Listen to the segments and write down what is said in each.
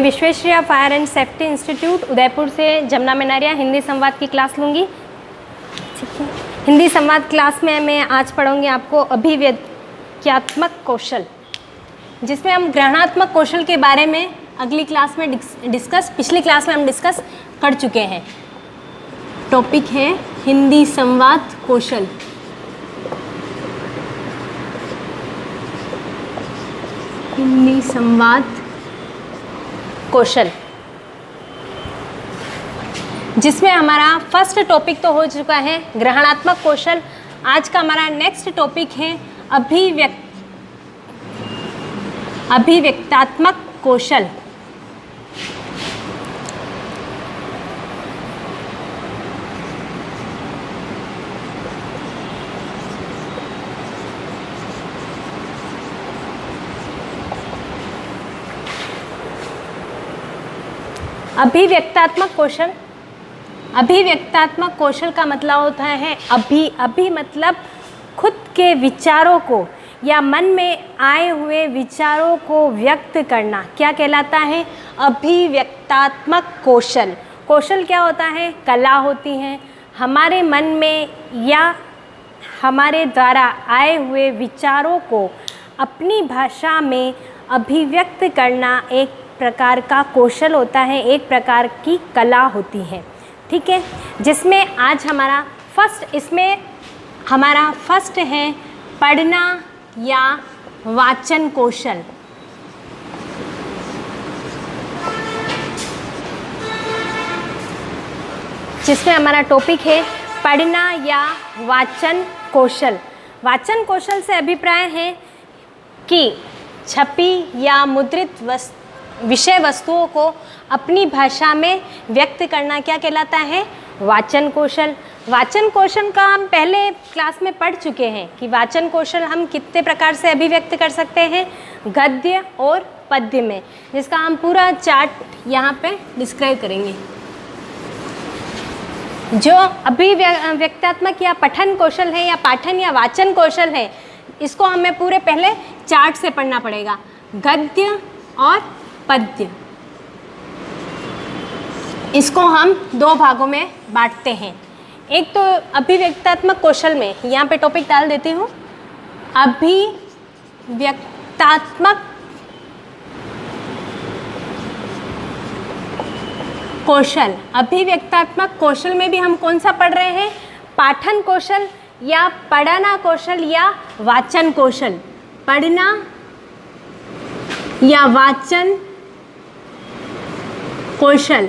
Visvesvaraya fire and safety institute Udaipur से Jamuna L Hindi संवाद की क्लास लूँगी। ठीक है, हिंदी संवाद क्लास में मैं आज पढ़ूँगी आपको अभिव्यक्त्यात्मक कौशल, जिसमें हम ग्रहणात्मक कौशल के बारे में अगली क्लास में पिछली क्लास में हम डिस्कस कर चुके हैं। टॉपिक है हिंदी संवाद कौशल। हिंदी संवाद कौशल, जिसमें हमारा फर्स्ट टॉपिक तो हो चुका है ग्रहणात्मक कौशल। आज का हमारा नेक्स्ट टॉपिक है अभिव्यक्त्यात्मक कौशल। अभिव्यक्त्यात्मक कौशल, अभिव्यक्त्यात्मक कौशल का मतलब होता है अभी मतलब खुद के विचारों को या मन में आए हुए विचारों को व्यक्त करना क्या कहलाता है? अभिव्यक्त्यात्मक कौशल। कौशल क्या होता है? कला होती है हमारे मन में या हमारे द्वारा आए हुए विचारों को अपनी भाषा में अभिव्यक्त करना एक प्रकार का कौशल होता है, एक प्रकार की कला होती है। ठीक है, जिसमें आज हमारा फर्स्ट है पढ़ना या वाचन कौशल। जिसमें हमारा टॉपिक है पढ़ना या वाचन कौशल। वाचन कौशल से अभिप्राय है कि छपी या मुद्रित विषय वस्तुओं को अपनी भाषा में व्यक्त करना क्या कहलाता है? वाचन कौशल। वाचन कौशल का हम पहले क्लास में पढ़ चुके हैं कि वाचन कौशल हम कितने प्रकार से अभिव्यक्त कर सकते हैं, गद्य और पद्य में, जिसका हम पूरा चार्ट यहाँ पे डिस्क्राइब करेंगे। जो अभिव्यक्त्यात्मक या पठन कौशल है या पाठन या वाचन कौशल है, इसको हमें पूरे पहले चार्ट से पढ़ना पड़ेगा। गद्य और पद्य, इसको हम दो भागों में बांटते हैं। एक तो अभिव्यक्त्यात्मक कौशल में, यहाँ पे टॉपिक डाल देती हूँ, अभिव्यक्त्यात्मक कौशल। अभिव्यक्त्यात्मक कौशल में भी हम कौन सा पढ़ रहे हैं? पाठन कौशल या पढ़ना कौशल या वाचन कौशल। पढ़ना या वाचन कौशल।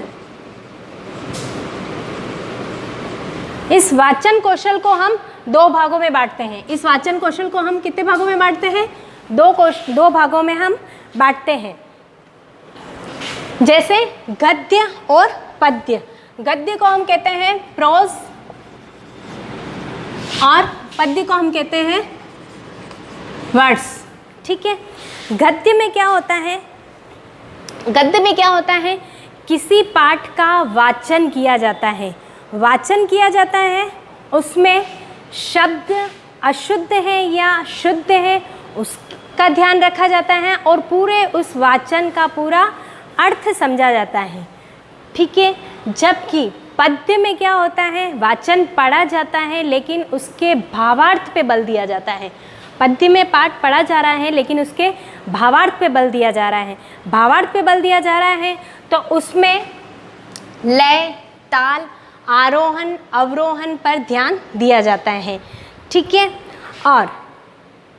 इस वाचन कौशल को हम दो भागों में बांटते हैं। इस वाचन कौशल को हम कितने भागों में बांटते हैं? दो भागों में हम बांटते हैं। जैसे गद्य और पद्य। गद्य को हम कहते हैं प्रोज और पद्य को हम कहते हैं वर्ड्स। ठीक है, गद्य में क्या होता है? गद्य में क्या होता है? किसी पाठ का वाचन किया जाता है। वाचन किया जाता है, उसमें शब्द अशुद्ध है या शुद्ध है उसका ध्यान रखा जाता है और पूरे उस वाचन का पूरा अर्थ समझा जाता है। ठीक है, जबकि पद्य में क्या होता है? वाचन पढ़ा जाता है लेकिन उसके भावार्थ पे बल दिया जाता है। पद्य में पाठ पढ़ा जा रहा है लेकिन उसके भावार्थ पे बल दिया जा रहा है। भावार्थ पे बल दिया जा रहा है तो उसमें लय, ताल, आरोहण अवरोहण पर ध्यान दिया जाता है। ठीक है, और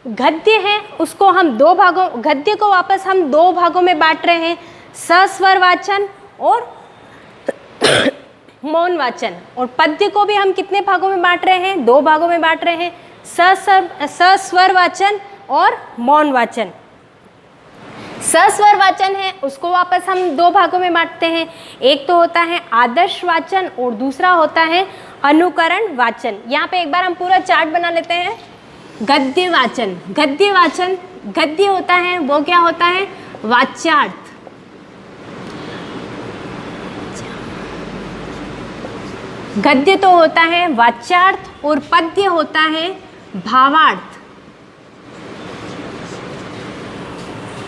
गद्य है उसको हम गद्य को वापस हम दो भागों में बांट रहे हैं, सस्वर वाचन और मौन वाचन। और पद्य को भी हम कितने भागों में बांट रहे हैं? दो भागों में बांट रहे हैं, सस्वर वाचन और मौन वाचन। सस्वर वाचन है उसको वापस हम दो भागों में बांटते हैं। एक तो होता है आदर्श वाचन और दूसरा होता है अनुकरण वाचन। यहाँ पे एक बार हम पूरा चार्ट बना लेते हैं। गद्य वाचन। गद्य वाचन, गद्य होता है वो क्या होता है? वाच्यार्थ। गद्य तो होता है वाच्यार्थ और पद्य होता है भावार्थ।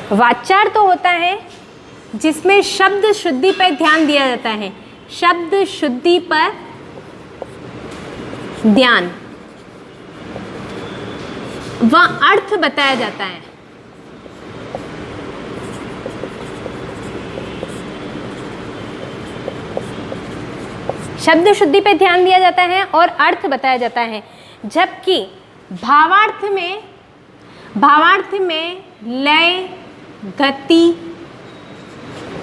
वाच्यार्थ तो होता है जिसमें शब्द शुद्धि पर ध्यान दिया जाता है, शब्द शुद्धि पर ध्यान व अर्थ बताया जाता है। शब्द शुद्धि पे ध्यान दिया जाता है और अर्थ बताया जाता है, जबकि भावार्थ में लय, गति,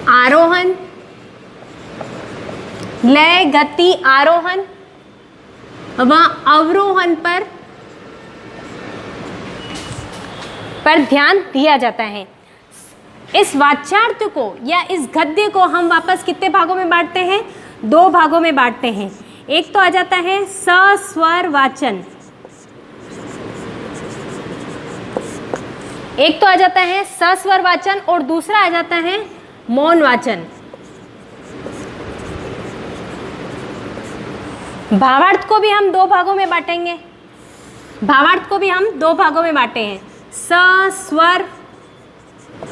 आरोहण, लय, गति, आरोहण व अवरोहण पर ध्यान दिया जाता है। इस वाच्यार्थ को या इस गद्य को हम वापस कितने भागों में बांटते हैं? 2 भागों में बांटते हैं। एक तो आ जाता है सस्वर वाचन, एक तो आ जाता है सस्वर वाचन और दूसरा आ जाता है मौन वाचन। भावार्थ को भी हम 2 भागों में बांटेंगे, भावार्थ को भी हम 2 भागों में बांटे हैं, सस्वर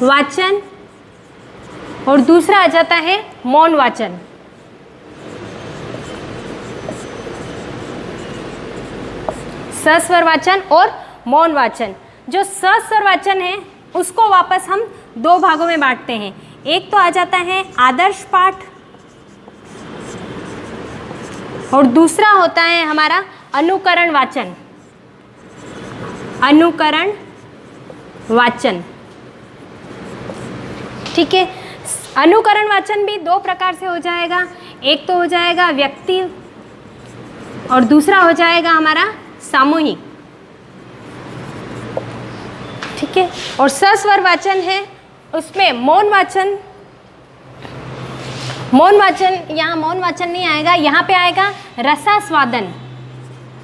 वाचन और दूसरा आ जाता है मौन वाचन। सस्वर वाचन और मौन वाचन। जो सस्वर वाचन है उसको वापस हम 2 भागों में बांटते हैं। एक तो आ जाता है आदर्श पाठ और दूसरा होता है हमारा अनुकरण वाचन। अनुकरण वाचन, ठीक है। अनुकरण वाचन भी 2 प्रकार से हो जाएगा। एक तो हो जाएगा व्यक्ति और दूसरा हो जाएगा हमारा सामूहिक, ठीक है। और सस्वर वाचन है उसमें मौन वाचन, यहाँ मौन वाचन नहीं आएगा, यहाँ पे आएगा रसास्वादन,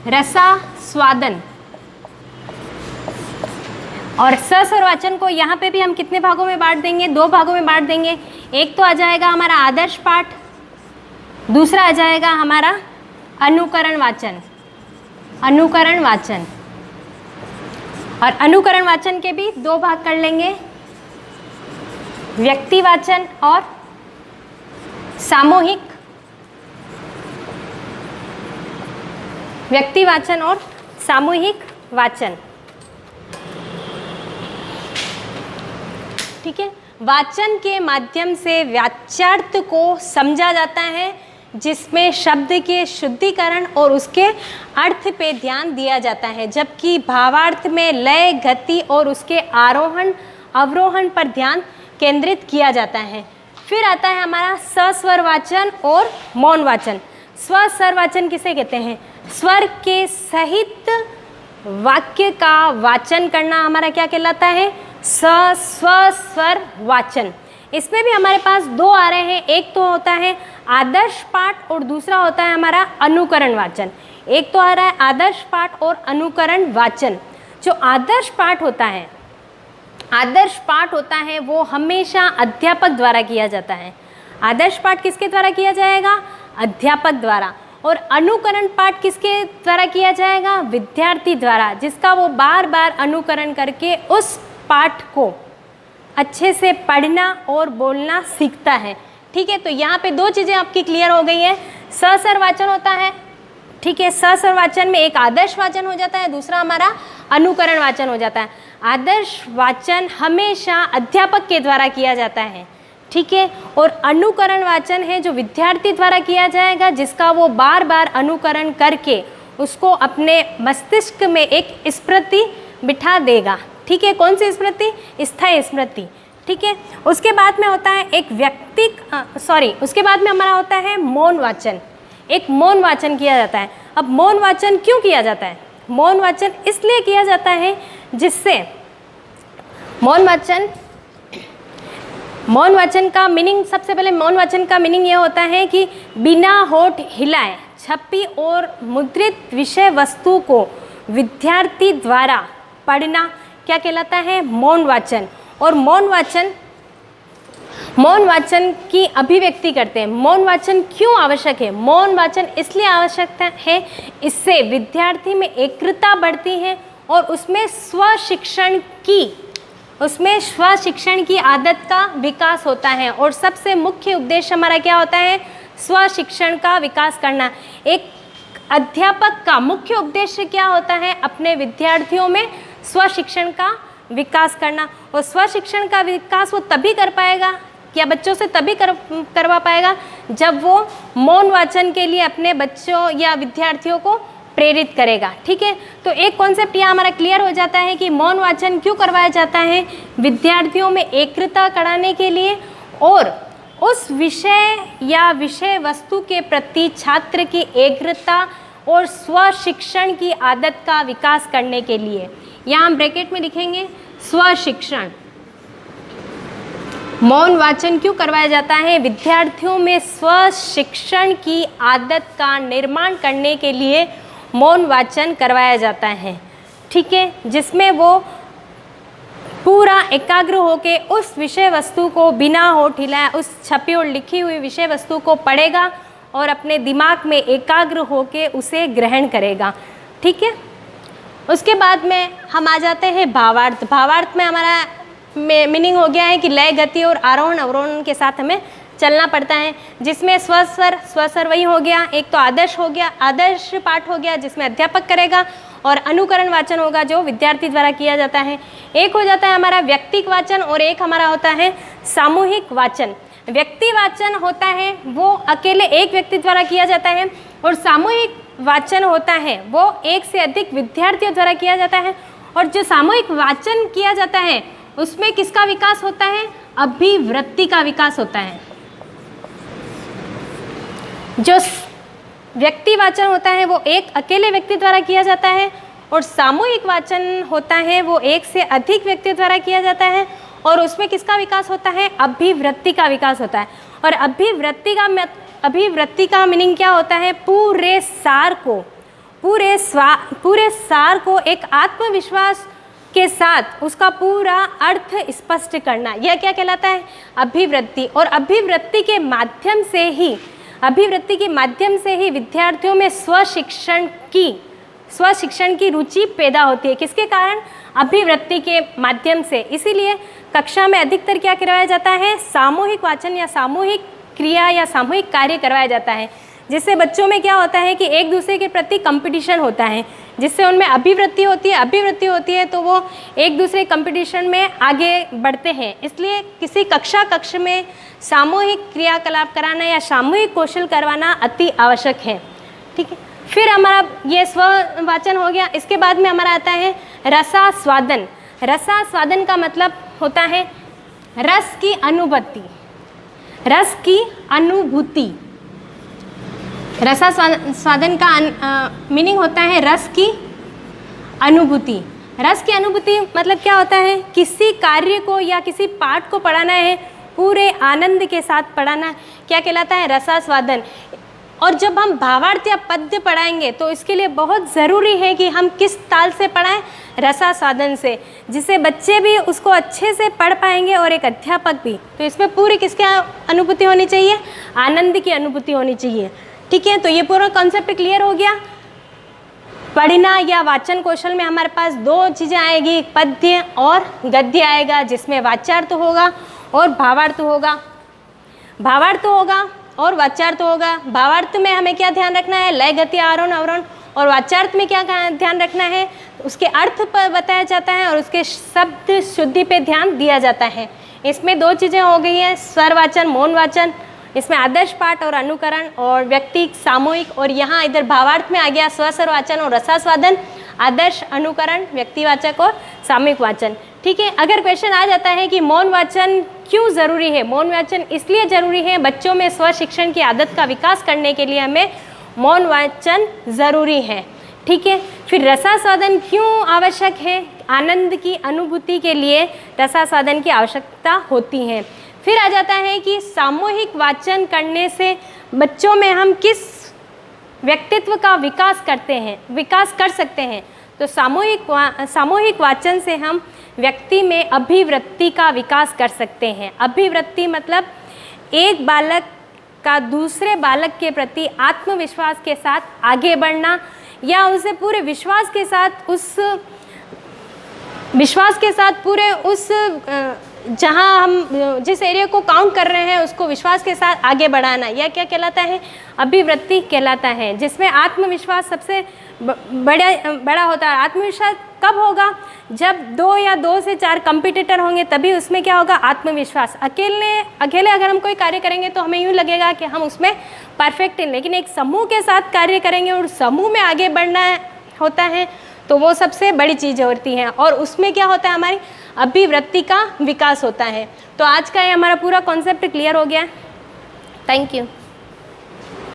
रसास्वादन। और सस्वर वाचन को यहाँ पे भी हम कितने भागों में बांट देंगे? 2 भागों में बांट देंगे। एक तो आ जाएगा हमारा आदर्श पाठ, दूसरा आ जाएगा हमारा अनुकरण वाचन, अनुकरण वाचन। और अनुकरण वाचन के भी 2 भाग कर लेंगे, व्यक्ति वाचन और सामूहिक, व्यक्ति वाचन और सामूहिक वाचन, ठीक है। वाचन के माध्यम से वाच्यार्थ को समझा जाता है, जिसमें शब्द के शुद्धिकरण और उसके अर्थ पे ध्यान दिया जाता है, जबकि भावार्थ में लय, गति और उसके आरोहण अवरोहण पर ध्यान केंद्रित किया जाता है। फिर आता है हमारा सस्वर वाचन और मौन वाचन। स्वस्वर वाचन किसे कहते हैं? स्वर के सहित वाक्य का वाचन करना हमारा क्या कहलाता है? स्वस्वर वाचन। इसमें भी हमारे पास 2 आ रहे हैं, एक तो होता है आदर्श पाठ और दूसरा होता है हमारा अनुकरण वाचन। एक तो आ रहा है आदर्श पाठ और अनुकरण वाचन। जो आदर्श पाठ होता है वो हमेशा अध्यापक द्वारा किया जाता है। आदर्श पाठ किसके द्वारा किया जाएगा? अध्यापक द्वारा। और अनुकरण पाठ किसके द्वारा किया जाएगा? विद्यार्थी द्वारा, जिसका वो बार बार अनुकरण करके उस पाठ को अच्छे से पढ़ना और बोलना सीखता है, ठीक है। तो यहाँ पे 2 चीज़ें आपकी क्लियर हो गई हैं। सस्वर वाचन होता है, ठीक है। सस्वर वाचन में एक आदर्श वाचन हो जाता है, दूसरा हमारा अनुकरण वाचन हो जाता है। आदर्श वाचन हमेशा अध्यापक के द्वारा किया जाता है, ठीक है। और अनुकरण वाचन है जो विद्यार्थी द्वारा किया जाएगा, जिसका वो बार बार अनुकरण करके उसको अपने मस्तिष्क में एक स्मृति बिठा देगा, ठीक है। कौन सी स्मृति? स्थायी स्मृति, ठीक है। उसके बाद में होता है उसके बाद में हमारा होता है मौन वाचन। एक मौन वाचन किया जाता है। अब मौन वाचन क्यों किया जाता है? मौन वाचन इसलिए किया जाता है जिससे मौन वाचन का मीनिंग, सबसे पहले मौन वाचन का मीनिंग ये होता है कि बिना होठ हिलाए छपी और मुद्रित विषय वस्तु को विद्यार्थी द्वारा पढ़ना क्या कहलाता है? मौन वाचन। और मौन वाचन की अभिव्यक्ति करते हैं। मौन वाचन क्यों आवश्यक है? मौन वाचन इसलिए आवश्यक है, इससे विद्यार्थी में एकाग्रता बढ़ती है और उसमें स्वशिक्षण की उसमें स्व शिक्षण की आदत का विकास होता है और सबसे मुख्य उद्देश्य हमारा क्या होता है, स्व शिक्षण का विकास करना। एक अध्यापक का मुख्य उद्देश्य क्या होता है, अपने विद्यार्थियों में स्व शिक्षण का विकास करना। और स्व शिक्षण का विकास वो तभी कर पाएगा या बच्चों से तभी करवा पाएगा जब वो मौन वाचन के लिए अपने बच्चों या विद्यार्थियों को प्रेरित करेगा। ठीक है, तो एक कॉन्सेप्ट यहाँ हमारा क्लियर हो जाता है कि मौन वाचन क्यों करवाया जाता है, विद्यार्थियों में एकाग्रता बढ़ाने के लिए और उस विषय या विषय वस्तु के प्रति छात्र की एकाग्रता और स्व शिक्षण की आदत का विकास करने के लिए। यहाँ हम ब्रैकेट में लिखेंगे स्व शिक्षण। मौन वाचन क्यों करवाया जाता है, विद्यार्थियों में स्व शिक्षण की आदत का निर्माण करने के लिए मौन वाचन करवाया जाता है। ठीक है, जिसमें वो पूरा एकाग्र होके उस विषय वस्तु को बिना होठ हिलाए उस छपी और लिखी हुई विषय वस्तु को पढ़ेगा और अपने दिमाग में एकाग्र होके उसे ग्रहण करेगा। ठीक है, उसके बाद में हम आ जाते हैं भावार्थ। भावार्थ में हमारा मीनिंग हो गया है कि लय, गति और आरोहण अवरोहण के साथ हमें चलना पड़ता है, जिसमें स्वस्वर वही हो गया, एक तो आदर्श हो गया, आदर्श पाठ हो गया जिसमें अध्यापक करेगा और अनुकरण वाचन होगा जो विद्यार्थी द्वारा किया जाता है। एक हो जाता है हमारा व्यक्तिक वाचन और एक हमारा होता है सामूहिक वाचन। व्यक्ति वाचन होता है वो अकेले एक व्यक्ति द्वारा किया जाता है और सामूहिक वाचन होता है वो एक से अधिक विद्यार्थियों द्वारा किया जाता है। और जो सामूहिक वाचन किया जाता है उसमें किसका विकास होता है, अभिवृत्ति का विकास होता है। जो व्यक्ति वाचन होता है वो एक अकेले व्यक्ति द्वारा किया जाता है और सामूहिक वाचन होता है वो एक से अधिक व्यक्ति द्वारा किया जाता है और उसमें किसका विकास होता है, अभिवृत्ति का विकास होता है। और अभिवृत्ति का मीनिंग क्या होता है, पूरे सार को एक आत्मविश्वास के साथ उसका पूरा अर्थ स्पष्ट करना, यह क्या कहलाता है, अभिवृत्ति। और अभिवृत्ति के माध्यम से ही विद्यार्थियों में स्व शिक्षण की रुचि पैदा होती है। किसके कारण, अभिवृत्ति के माध्यम से। इसीलिए कक्षा में अधिकतर क्या करवाया जाता है, सामूहिक वाचन या सामूहिक क्रिया या सामूहिक कार्य करवाया जाता है, जिससे बच्चों में क्या होता है कि एक दूसरे के प्रति कंपटीशन होता है, जिससे उनमें अभिवृत्ति होती है तो वो एक दूसरे कंपटीशन में आगे बढ़ते हैं। इसलिए किसी कक्ष में सामूहिक क्रियाकलाप कराना या सामूहिक कौशल करवाना अति आवश्यक है। ठीक है, फिर हमारा ये स्व वाचन हो गया। इसके बाद में हमारा आता है रसास्वादन। रसास्वादन का मतलब होता है रस की अनुभूति। रसास्वादन का मीनिंग होता है रस की अनुभूति। रस की अनुभूति मतलब क्या होता है, किसी कार्य को या किसी पाठ को पढ़ाना है पूरे आनंद के साथ पढ़ाना, क्या कहलाता है, रसास्वादन। और जब हम भावार्थ या पद्य पढ़ाएंगे तो इसके लिए बहुत ज़रूरी है कि हम किस ताल से पढ़ाएं, रसास्वादन से, जिससे बच्चे भी उसको अच्छे से पढ़ पाएंगे और एक अध्यापक भी। तो इसमें पूरी किसकी अनुभूति होनी चाहिए, आनंद की अनुभूति होनी चाहिए। ठीक है, तो ये पूरा कॉन्सेप्ट क्लियर हो गया। पढ़ना या वाचन कौशल में हमारे पास दो चीज़ें आएगी, पद्य और गद्य आएगा, जिसमें वाच्यार्थ होगा और भावार्थ होगा। भावार्थ होगा और वाच्यार्थ होगा। भावार्थ में हमें क्या ध्यान रखना है, लय, गति, आरोहण अवरोहण। और वाच्यार्थ में क्या ध्यान रखना है, उसके अर्थ पर बताया जाता है और उसके शब्द शुद्धि पे ध्यान दिया जाता है। इसमें दो चीज़ें हो गई हैं, स्वर वाचन, मौन वाचन। इसमें आदर्श पाठ और अनुकरण और व्यक्ति सामूहिक। और यहाँ इधर भावार्थ में आ गया स्वर वाचन और रसास्वादन, आदर्श, अनुकरण, व्यक्तिवाचक और सामूहिक वाचन। ठीक है, अगर क्वेश्चन आ जाता है कि मौन वाचन क्यों ज़रूरी है, मौन वाचन इसलिए ज़रूरी है, बच्चों में स्व शिक्षण की आदत का विकास करने के लिए हमें मौन वाचन ज़रूरी है। ठीक है, फिर रसास्वादन क्यों आवश्यक है, आनंद की अनुभूति के लिए रसास्वादन की आवश्यकता होती है। फिर आ जाता है कि सामूहिक वाचन करने से बच्चों में हम किस व्यक्तित्व का विकास कर सकते हैं। तो सामूहिक वाचन से हम व्यक्ति में अभिवृत्ति का विकास कर सकते हैं। अभिवृत्ति मतलब एक बालक का दूसरे बालक के प्रति आत्मविश्वास के साथ आगे बढ़ना या उसे पूरे विश्वास के साथ विश्वास के साथ पूरे उस जहाँ हम जिस एरिया को काउंट कर रहे हैं उसको विश्वास के साथ आगे बढ़ाना, यह क्या कहलाता है? अभिवृत्ति कहलाता है, जिसमें आत्मविश्वास सबसे बड़ा होता है। आत्मविश्वास कब होगा? जब 2 या 2 से 4 कंपटीटर होंगे, तभी उसमें क्या होगा? आत्मविश्वास। अकेले अगर हम कोई कार्य करेंगे तो हमें यूँ लगेगा कि हम उसमें परफेक्ट हैं, लेकिन एक समूह के साथ कार्य करेंगे और समूह में आगे बढ़ना होता है तो वो सबसे बड़ी चीज़ होती हैं, और उसमें क्या होता है? हमारी अभिवृत्ति का विकास होता है। तो आज का ये हमारा पूरा कॉन्सेप्ट क्लियर हो गया। Thank you.